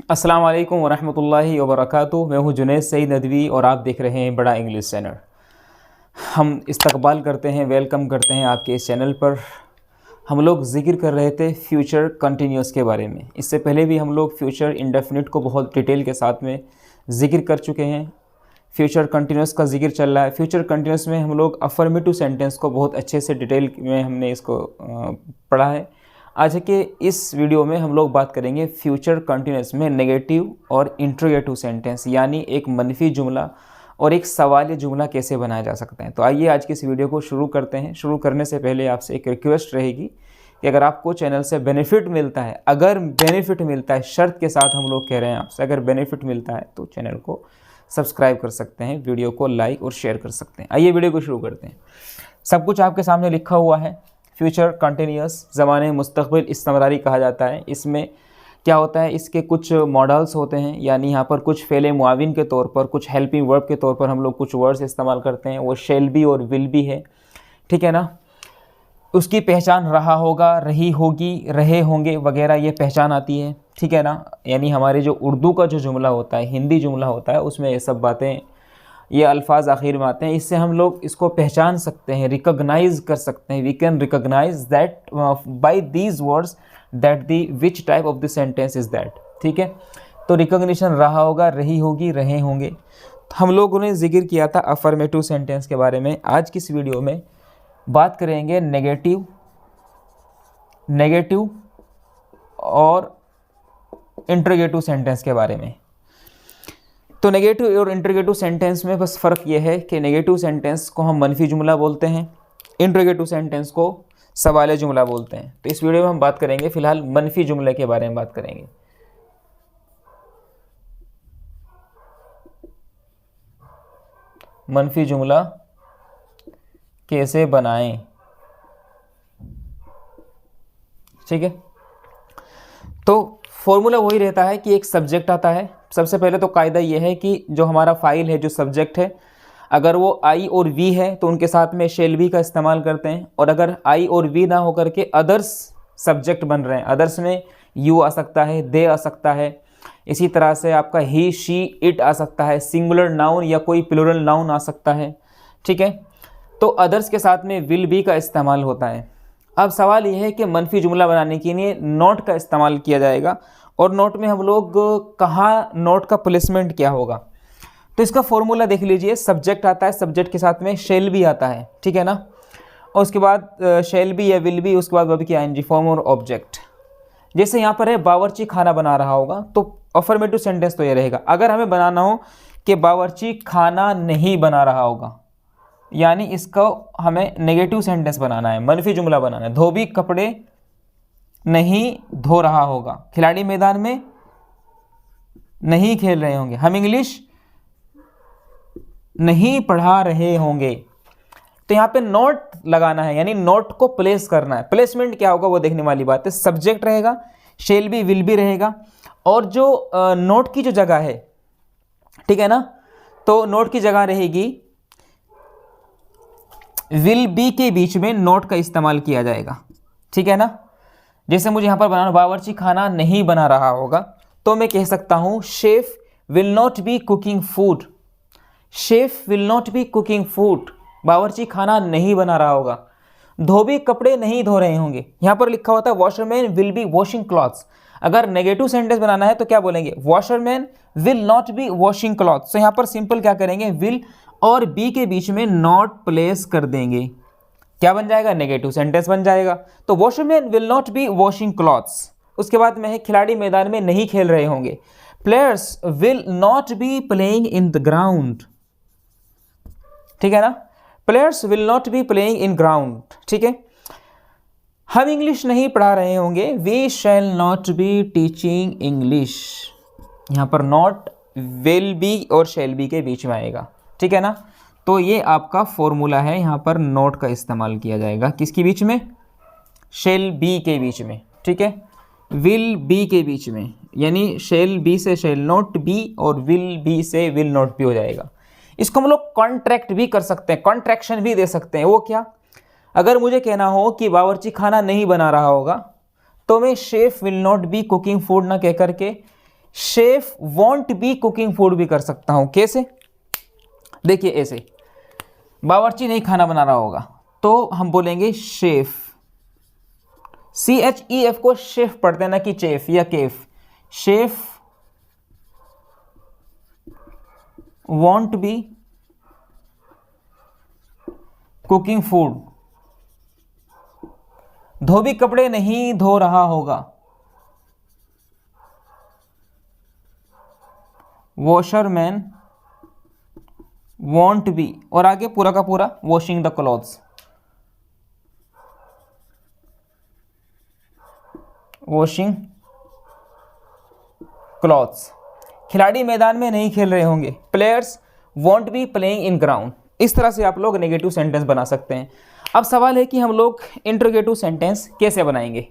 अस्सलाम वालेकुम वरहमतुल्लाहि वबरकातुहू। मैं हूँ जुनैद सईद नदवी और आप देख रहे हैं बड़ा इंग्लिश चैनल। हम इस्तकबाल करते हैं, वेलकम करते हैं आपके इस चैनल पर। हम लोग जिक्र कर रहे थे फ्यूचर कंटिन्यूस के बारे में। इससे पहले भी हम लोग फ्यूचर इंडेफिनिट को बहुत डिटेल के साथ में जिक्र कर चुके हैं। फ्यूचर कंटिन्यूस का जिक्र चल रहा है। फ्यूचर कंटिन्यूस में हम लोग अफर्मेटिव सेंटेंस को बहुत अच्छे से डिटेल में हमने इसको पढ़ा है। आज के इस वीडियो में हम लोग बात करेंगे फ्यूचर कंटिन्यूस में नेगेटिव और इंट्रोगेटिव सेंटेंस, यानी एक मनफी जुमला और एक सवालिया जुमला कैसे बनाया जा सकता है। तो आइए आज की इस वीडियो को शुरू करते हैं। शुरू करने से पहले आपसे एक रिक्वेस्ट रहेगी कि अगर आपको चैनल से बेनिफिट मिलता है, अगर बेनिफिट मिलता है, शर्त के साथ हम लोग कह रहे हैं आपसे, अगर बेनिफिट मिलता है तो चैनल को सब्सक्राइब कर सकते हैं, वीडियो को लाइक और शेयर कर सकते हैं। आइए वीडियो को शुरू करते हैं। सब कुछ आपके सामने लिखा हुआ है। फ्यूचर कंटिन्यूस ज़माने मुस्तक़बिल इस्तमरारी कहा जाता है। इसमें क्या होता है, इसके कुछ मॉडल्स होते हैं, यानी यहाँ पर कुछ फ़ेले मुआविन के तौर पर, कुछ हेल्पिंग वर्ब के तौर पर हम लोग कुछ वर्ड्स इस्तेमाल करते हैं। वो शैल बी और विल बी है, ठीक है ना। उसकी पहचान रहा होगा, रही होगी, रहे होंगे वगैरह, ये पहचान आती है, ठीक है ना। यानी हमारे जो उर्दू का जो जुमला होता है, हिंदी जुमला होता है, उसमें ये सब बातें, ये अल्फाज आखिर में आते हैं। इससे हम लोग इसको पहचान सकते हैं, रिकॉग्नाइज कर सकते हैं। We can recognise that by these words that the which type of the sentence is that, ठीक है। तो रिकॉग्निशन रहा होगा, रही होगी, रहे होंगे। हम लोगों ने जिक्र किया था अफर्मेटिव सेंटेंस के बारे में। आज की इस वीडियो में बात करेंगे नेगेटिव और इंट्रोगेटिव सेंटेंस के बारे में। तो नेगेटिव और इंट्रोगेटिव सेंटेंस में बस फ़र्क ये है कि नेगेटिव सेंटेंस को हम मनफी जुमला बोलते हैं, इंट्रोगेटिव सेंटेंस को सवालिया जुमला बोलते हैं। तो इस वीडियो में हम बात करेंगे फ़िलहाल मनफी जुमले के बारे में बात करेंगे। मनफी जुमला कैसे बनाएं, ठीक है। तो फॉर्मूला वही रहता है कि एक सब्जेक्ट आता है। सबसे पहले तो कायदा ये है कि जो हमारा फाइल है, जो सब्जेक्ट है, अगर वो आई और वी है तो उनके साथ में शेल बी का इस्तेमाल करते हैं। और अगर आई और वी ना होकर के अदर्स सब्जेक्ट बन रहे हैं, अदर्स में यू आ सकता है, दे आ सकता है, इसी तरह से आपका ही, शी, इट आ सकता है, सिंगुलर नाउन या कोई प्लूरल नाउन आ सकता है, ठीक है। तो अदर्स के साथ में विल बी का इस्तेमाल होता है। अब सवाल यह है कि मनफी जुमला बनाने के लिए नोट का इस्तेमाल किया जाएगा, और नोट में हम लोग कहाँ, नोट का प्लेसमेंट क्या होगा। तो इसका फॉर्मूला देख लीजिए। सब्जेक्ट आता है, सब्जेक्ट के साथ में शेल बी आता है, ठीक है ना। और उसके बाद शेल बी या विल बी, उसके बाद वर्ब की आईएनजी फॉर्म और ऑब्जेक्ट। जैसे यहाँ पर है बावर्ची खाना बना रहा होगा, तो अफर्मेटिव सेंटेंस तो ये रहेगा। अगर हमें बनाना हो कि बावर्ची खाना नहीं बना रहा होगा, यानी इसको हमें नेगेटिव सेंटेंस बनाना है, मनफी जुमला बनाना है। धोबी कपड़े नहीं धो रहा होगा, खिलाड़ी मैदान में नहीं खेल रहे होंगे, हम इंग्लिश नहीं पढ़ा रहे होंगे। तो यहाँ पे नोट लगाना है, यानी नोट को प्लेस करना है। प्लेसमेंट क्या होगा वो देखने वाली बात है। सब्जेक्ट रहेगा, शेल बी, विल बी रहेगा, और जो नोट की जो जगह है, ठीक है ना, तो नोट की जगह रहेगी विल बी के बीच में नोट का इस्तेमाल किया जाएगा, ठीक है ना। जैसे मुझे यहाँ पर बनाना, बावर्ची खाना नहीं बना रहा होगा, तो मैं कह सकता हूँ chef will not be cooking food. Chef will not be cooking food, बावर्ची खाना नहीं बना रहा होगा। धोबी कपड़े नहीं धो रहे होंगे, यहाँ पर लिखा होता है washerman will be washing clothes. अगर नेगेटिव सेंटेंस बनाना है तो क्या बोलेंगे, washerman will not B washing clothes. तो यहाँ पर सिंपल क्या करेंगे, विल और बी के बीच में नॉट प्लेस कर देंगे। क्या बन जाएगा, नेगेटिव सेंटेंस बन जाएगा। तो washerman will not B washing clothes. उसके बाद में है खिलाड़ी मैदान में नहीं खेल रहे होंगे, players will not be playing in the ground, ठीक है ना। Players will not be playing in ground, ठीक है। हम इंग्लिश नहीं पढ़ा रहे होंगे, we shall not be teaching English. यहाँ पर नॉट विल बी और शैल बी के बीच में आएगा, ठीक है ना। तो ये आपका फॉर्मूला है। यहाँ पर नोट का इस्तेमाल किया जाएगा, किसके बीच में, शेल बी के बीच में, ठीक है, विल बी के बीच में। यानी शेल बी से शेल नोट बी और विल बी से विल नोट बी हो जाएगा। इसको हम लोग कॉन्ट्रैक्ट भी कर सकते हैं, कॉन्ट्रैक्शन भी दे सकते हैं। वो क्या, अगर मुझे कहना हो कि बावर्ची खाना नहीं बना रहा होगा, तो मैं chef will not be cooking food ना कह करके chef won't be cooking food भी कर सकता हूं। कैसे? देखिए ऐसे, बावर्ची नहीं खाना बना रहा होगा तो हम बोलेंगे शेफ, CHEF को शेफ पढ़ते हैं ना कि चेफ या केफ। Chef won't be cooking food, धोबी कपड़े नहीं धो रहा होगा, वॉशरमैन वॉन्ट बी, और आगे पूरा का पूरा washing the clothes, washing clothes. खिलाड़ी मैदान में नहीं खेल रहे होंगे, players want B playing in ground. इस तरह से आप लोग नेगेटिव सेंटेंस बना सकते हैं। अब सवाल है कि हम लोग इंटरोगेटिव सेंटेंस कैसे बनाएंगे।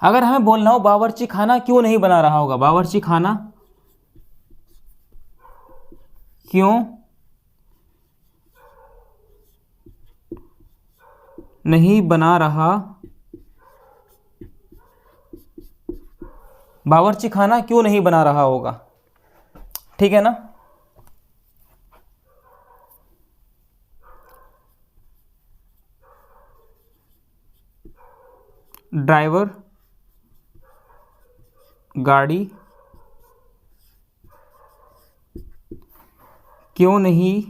अगर हमें बोलना हो बावर्ची खाना क्यों नहीं बना रहा होगा, बावर्ची खाना क्यों नहीं बना रहा, बावर्ची खाना क्यों नहीं बना रहा होगा, ठीक है ना। ड्राइवर गाड़ी क्यों नहीं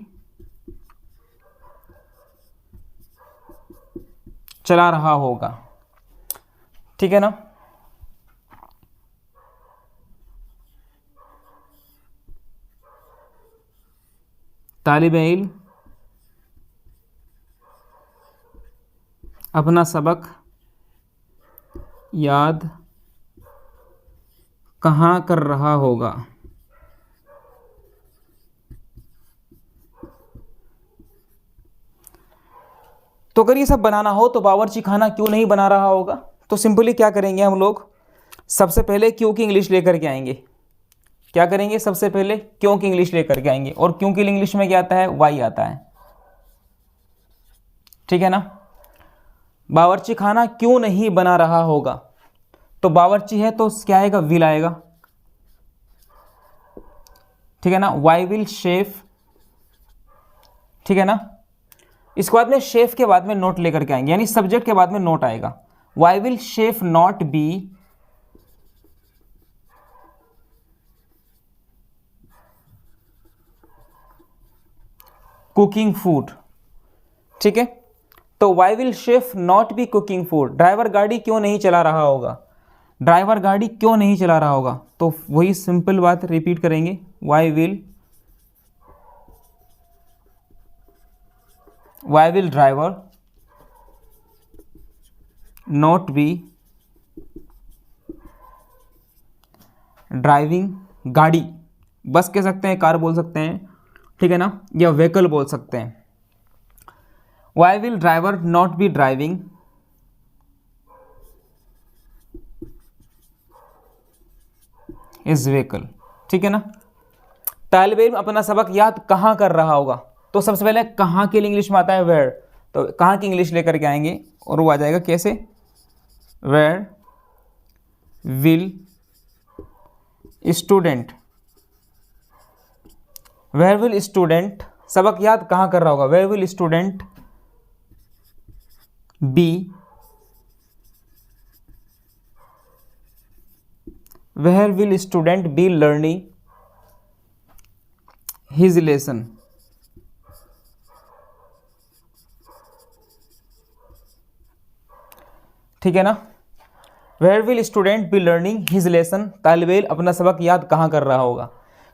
चला रहा होगा, ठीक है ना। तालिबे इल्म अपना सबक याद कहाँ कर रहा होगा, तो अगर ये सब बनाना हो तो बावर्ची खाना क्यों नहीं बना रहा होगा, तो सिंपली क्या करेंगे हम लोग, सबसे पहले क्यों की इंग्लिश लेकर के आएंगे। क्या करेंगे? सबसे पहले क्यों की इंग्लिश लेकर के आएंगे, और क्यों की इंग्लिश में क्या आता है? वाई आता है, ठीक है ना। बावर्ची खाना क्यों नहीं बना रहा होगा, तो बावर्ची है तो क्या आएगा? विल आएगा, ठीक है ना। वाई विल शेफ, ठीक है ना। इसके बाद में शेफ के बाद में नोट लेकर के आएंगे, यानी सब्जेक्ट के बाद में नोट आएगा। Why will chef not be cooking food, ठीक है। तो why will chef not be cooking food, driver गाड़ी क्यों नहीं चला रहा होगा, ड्राइवर गाड़ी क्यों नहीं चला रहा होगा, तो वही सिंपल बात रिपीट करेंगे, why will driver not be driving गाड़ी, बस कह सकते हैं, कार बोल सकते हैं, ठीक है ना, या व्हीकल बोल सकते हैं। Why will driver not be driving is vehicle, ठीक है ना। तालिब इल्म अपना सबक याद कहाँ कर रहा होगा, तो सबसे पहले कहाँ के लिए इंग्लिश में आता है वेयर, तो कहाँ की इंग्लिश लेकर के आएंगे और वो आ जाएगा कैसे, where will student, where will student सबक याद कहाँ कर रहा होगा, where will student be, where will student be learning his lesson, ठीक है ना। Where will student be learning his lesson, तालिब इल्म अपना सबक याद कहाँ कर रहा होगा।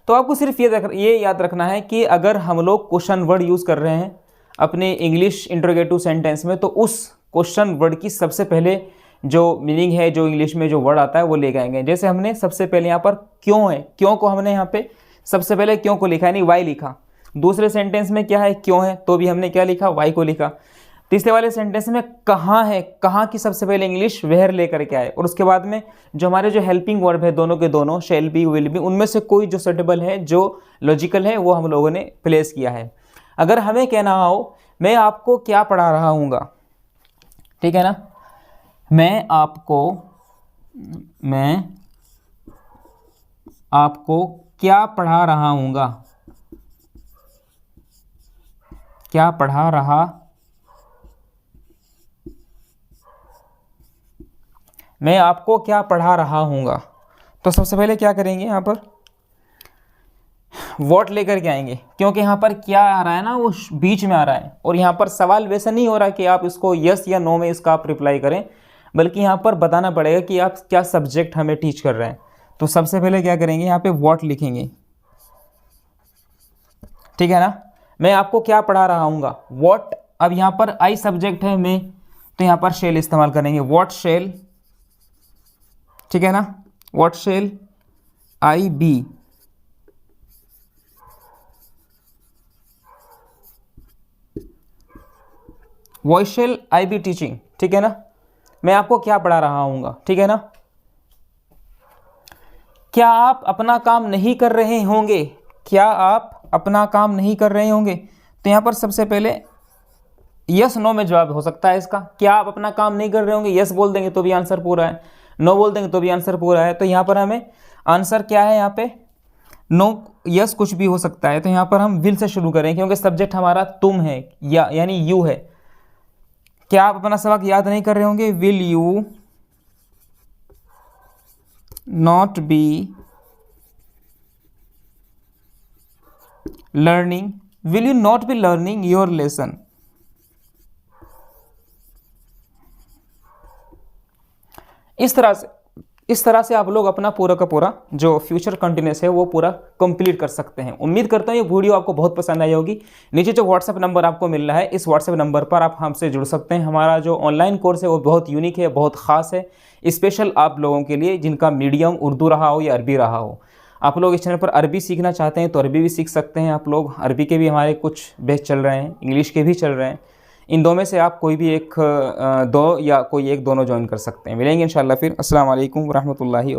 तो आपको सिर्फ ये याद रखना है कि अगर हम लोग क्वेश्चन वर्ड यूज़ कर रहे हैं अपने इंग्लिश इंटरोगेटिव सेंटेंस में, तो उस क्वेश्चन वर्ड की सबसे पहले जो मीनिंग है, जो इंग्लिश में जो वर्ड आता है वो ले आएंगे। जैसे हमने सबसे पहले यहाँ पर क्यों है, क्यों को हमने यहाँ पे सबसे पहले क्यों को लिखा है, यानी वाई लिखा। दूसरे सेंटेंस में क्या है, क्यों है, तो भी हमने क्या लिखा, वाई को लिखा। तीसरे वाले सेंटेंस में कहाँ है, कहाँ की सबसे पहले इंग्लिश वेयर लेकर के आए, और उसके बाद में जो हमारे जो हेल्पिंग वर्ब है दोनों के दोनों, शैल बी विल बी, उनमें से कोई जो सुटेबल है, जो लॉजिकल है, वो हम लोगों ने प्लेस किया है। अगर हमें कहना हो मैं आपको क्या पढ़ा रहा हूँगा, ठीक है ना, मैं आपको क्या पढ़ा रहा हूँगा, क्या पढ़ा रहा, मैं आपको क्या पढ़ा रहा हूँगा। तो सबसे पहले क्या करेंगे, यहाँ पर वॉट लेकर के आएंगे, क्योंकि यहाँ पर क्या आ रहा है ना, वो बीच में आ रहा है, और यहाँ पर सवाल वैसा नहीं हो रहा कि आप इसको यस या नो में इसका आप रिप्लाई करें, बल्कि यहाँ पर बताना पड़ेगा कि आप क्या सब्जेक्ट हमें टीच कर रहे हैं। तो सबसे पहले क्या करेंगे, यहाँ पे वॉट लिखेंगे, ठीक है ना। मैं आपको क्या पढ़ा रहा हूँगा, वॉट। अब यहाँ पर आई सब्जेक्ट है मैं, तो यहाँ पर शेल इस्तेमाल करेंगे, वॉट शेल, ठीक है ना, what shall I be, what shall I be teaching, ठीक है ना। मैं आपको क्या पढ़ा रहा हूँगा, ठीक है ना। क्या आप अपना काम नहीं कर रहे होंगे, क्या आप अपना काम नहीं कर रहे होंगे। तो यहाँ पर सबसे पहले यस नो में जवाब हो सकता है इसका। क्या आप अपना काम नहीं कर रहे होंगे, यस बोल देंगे तो भी आंसर पूरा है, नो बोल देंगे तो भी आंसर पूरा है। तो यहाँ पर हमें आंसर क्या है, यहाँ पे नो यस कुछ भी हो सकता है। तो यहाँ पर हम विल से शुरू करें, क्योंकि सब्जेक्ट हमारा तुम है, या यानी यू है। क्या आप अपना सबक याद नहीं कर रहे होंगे, will you not be learning, will you not be learning your lesson. इस तरह से आप लोग अपना पूरा का पूरा जो फ्यूचर कंटिन्यूस है वो पूरा कंप्लीट कर सकते हैं। उम्मीद करता हूँ ये वीडियो आपको बहुत पसंद आई होगी। नीचे जो व्हाट्सएप नंबर आपको मिल रहा है, इस व्हाट्सएप नंबर पर आप हमसे जुड़ सकते हैं। हमारा जो ऑनलाइन कोर्स है वो बहुत यूनिक है, बहुत ख़ास है, स्पेशल आप लोगों के लिए जिनका मीडियम उर्दू रहा हो या अरबी रहा हो। आप लोग इस चैनल पर अरबी सीखना चाहते हैं तो अरबी भी सीख सकते हैं। आप लोग अरबी के भी हमारे कुछ बैच चल रहे हैं, इंग्लिश के भी चल रहे हैं। इन दो में से आप कोई भी एक दो या कोई एक दोनों ज्वाइन कर सकते हैं। मिलेंगे इंशाल्लाह फिर। अस्सलाम वालेकुम रहमतुल्लाहि व बरकातुहू।